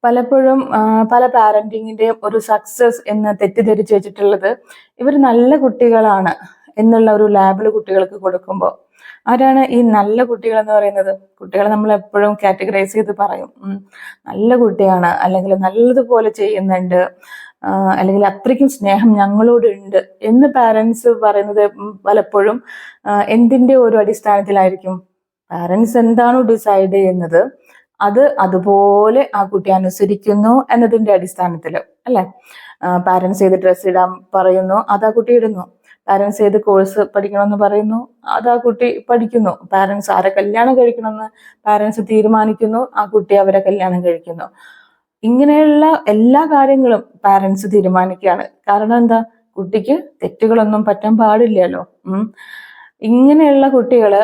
പലപ്പോഴും പല പാരന്റിങ്ങിന്റെയും ഒരു സക്സസ് എന്ന് തെറ്റിദ്ധരിച്ച് വെച്ചിട്ടുള്ളത് ഇവർ നല്ല കുട്ടികളാണ് എന്നുള്ള ഒരു ലാബിൾ കുട്ടികൾക്ക് കൊടുക്കുമ്പോൾ ആരാണ് ഈ നല്ല കുട്ടികൾ എന്ന് പറയുന്നത്? കുട്ടികളെ നമ്മൾ എപ്പോഴും കാറ്റഗറൈസ് ചെയ്ത് പറയും, നല്ല കുട്ടിയാണ്, അല്ലെങ്കിൽ നല്ലതുപോലെ ചെയ്യുന്നുണ്ട്, അല്ലെങ്കിൽ അത്രയ്ക്കും സ്നേഹം ഞങ്ങളോട് ഉണ്ട് എന്ന് പാരൻസ് പറയുന്നത് പലപ്പോഴും എന്തിന്റെ ഒരു അടിസ്ഥാനത്തിലായിരിക്കും? പാരൻസ് എന്താണോ ഡിസൈഡ് ചെയ്യുന്നത് അത് അതുപോലെ ആ കുട്ടി അനുസരിക്കുന്നു എന്നതിന്റെ അടിസ്ഥാനത്തിൽ അല്ലെ? പാരൻസ് ഏത് ഡ്രസ്സ് ഇടാൻ പറയുന്നു അത് ആ കുട്ടി ഇടുന്നു. പാരൻസ് ഏത് കോഴ്സ് പഠിക്കണമെന്ന് പറയുന്നു അത് ആ കുട്ടി പഠിക്കുന്നു. പാരൻസ് ആരെ കല്യാണം കഴിക്കണമെന്ന് പാരൻസ് തീരുമാനിക്കുന്നു, ആ കുട്ടി അവരെ കല്യാണം കഴിക്കുന്നു. ഇങ്ങനെയുള്ള എല്ലാ കാര്യങ്ങളും പാരൻസ് തീരുമാനിക്കുകയാണ്. കാരണം എന്താ? കുട്ടിക്ക് തെറ്റുകളൊന്നും പറ്റാൻ പാടില്ലല്ലോ. ഇങ്ങനെയുള്ള കുട്ടികള്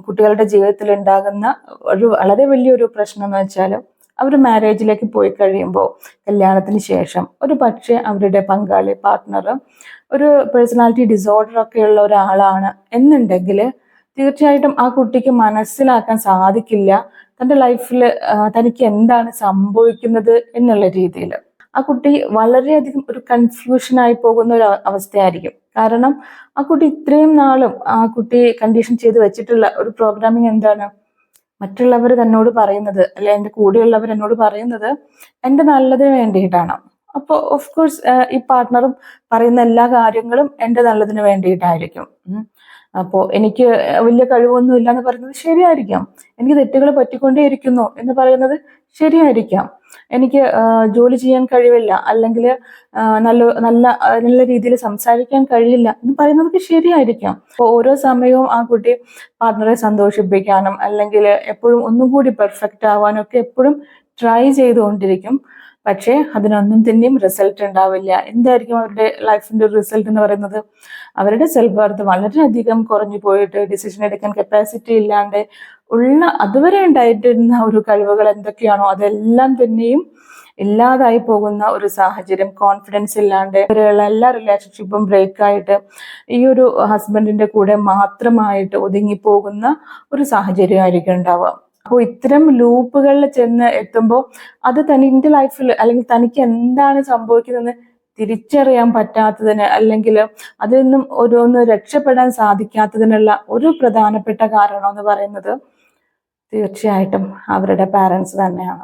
കുട്ടികളുടെ ജീവിതത്തിൽ ഉണ്ടാകുന്ന ഒരു വളരെ വലിയൊരു പ്രശ്നം എന്ന് വെച്ചാൽ അവർ മാരേജിലേക്ക് പോയി കഴിയുമ്പോൾ കല്യാണത്തിന് ശേഷം ഒരു പക്ഷേ അവരുടെ പങ്കാളി പാർട്ട്ണർ ഒരു പേഴ്സണാലിറ്റി ഡിസോർഡർ ഒക്കെ ഉള്ള ഒരാളാണ് എന്നുണ്ടെങ്കിൽ തീർച്ചയായിട്ടും ആ കുട്ടിക്ക് മനസ്സിലാക്കാൻ സാധിക്കില്ല തൻ്റെ ലൈഫിൽ തനിക്ക് എന്താണ് സംഭവിക്കുന്നത് എന്നുള്ള രീതിയിൽ. ആ കുട്ടി വളരെയധികം ഒരു കൺഫ്യൂഷനായി പോകുന്ന ഒരു അവസ്ഥയായിരിക്കും. കാരണം ആ കുട്ടി ഇത്രയും നാളും ആ കുട്ടി കണ്ടീഷൻ ചെയ്ത് വെച്ചിട്ടുള്ള ഒരു പ്രോഗ്രാമിംഗ് എന്താണ്? മറ്റുള്ളവർ തന്നോട് പറയുന്നത്, അല്ലെ എൻ്റെ കൂടെയുള്ളവർ എന്നോട് പറയുന്നത് എൻ്റെ നല്ലതിന് വേണ്ടിയിട്ടാണ്. അപ്പോൾ ഓഫ് കോഴ്സ് ഈ പാർട്ട്ണറും പറയുന്ന എല്ലാ കാര്യങ്ങളും എൻ്റെ നല്ലതിന് വേണ്ടിയിട്ടായിരിക്കും. അപ്പോൾ എനിക്ക് വലിയ കഴിവൊന്നും ഇല്ല എന്ന് പറയുന്നത് ശരിയായിരിക്കാം. എനിക്ക് തെറ്റുകൾ പറ്റിക്കൊണ്ടേയിരിക്കുന്നു എന്ന് പറയുന്നത് ശരിയായിരിക്കാം. എനിക്ക് ജോലി ചെയ്യാൻ കഴിവില്ല, അല്ലെങ്കിൽ നല്ല രീതിയിൽ സംസാരിക്കാൻ കഴിയില്ല എന്ന് പറയുന്നതൊക്കെ ശരിയായിരിക്കാം. അപ്പോൾ ഓരോ സമയവും ആ കുട്ടി പാർട്ട്ണറെ സന്തോഷിപ്പിക്കാനും അല്ലെങ്കിൽ എപ്പോഴും ഒന്നും കൂടി പെർഫെക്റ്റ് ആവാനും ഒക്കെ എപ്പോഴും ട്രൈ ചെയ്തുകൊണ്ടിരിക്കും. പക്ഷേ അതിനൊന്നും തന്നെയും റിസൾട്ട് ഉണ്ടാവില്ല. എന്തായിരിക്കും അവരുടെ ലൈഫിന്റെ റിസൾട്ട് എന്ന് പറയുന്നത്? അവരുടെ സെൽഫ് വർത്ത് വളരെയധികം കുറഞ്ഞു പോയിട്ട് ഡിസിഷൻ എടുക്കാൻ കപ്പാസിറ്റി ഇല്ലാണ്ട് അതുവരെ ഉണ്ടായിട്ടിരുന്ന ഒരു കഴിവുകൾ എന്തൊക്കെയാണോ അതെല്ലാം തന്നെയും ഇല്ലാതായി പോകുന്ന ഒരു സാഹചര്യം. കോൺഫിഡൻസ് ഇല്ലാണ്ട് ഇവരുള്ള എല്ലാ റിലേഷൻഷിപ്പും ബ്രേക്ക് ആയിട്ട് ഈ ഒരു ഹസ്ബൻഡിന്റെ കൂടെ മാത്രമായിട്ട് ഒതുങ്ങിപ്പോകുന്ന ഒരു സാഹചര്യമായിരിക്കും ഉണ്ടാവുക. അപ്പോൾ ഇത്തരം ലൂപ്പുകളിൽ ചെന്ന് എത്തുമ്പോൾ അത് തനിന്റെ ലൈഫിൽ അല്ലെങ്കിൽ തനിക്ക് എന്താണ് സംഭവിക്കുന്നതെന്ന് തിരിച്ചറിയാൻ പറ്റാത്തതിന് അല്ലെങ്കിൽ അതിൽ നിന്നും ഒന്ന് രക്ഷപ്പെടാൻ സാധിക്കാത്തതിനുള്ള ഒരു പ്രധാനപ്പെട്ട കാരണം എന്ന് പറയുന്നത് തീർച്ചയായിട്ടും അവരുടെ പാരൻസ് തന്നെയാണ്.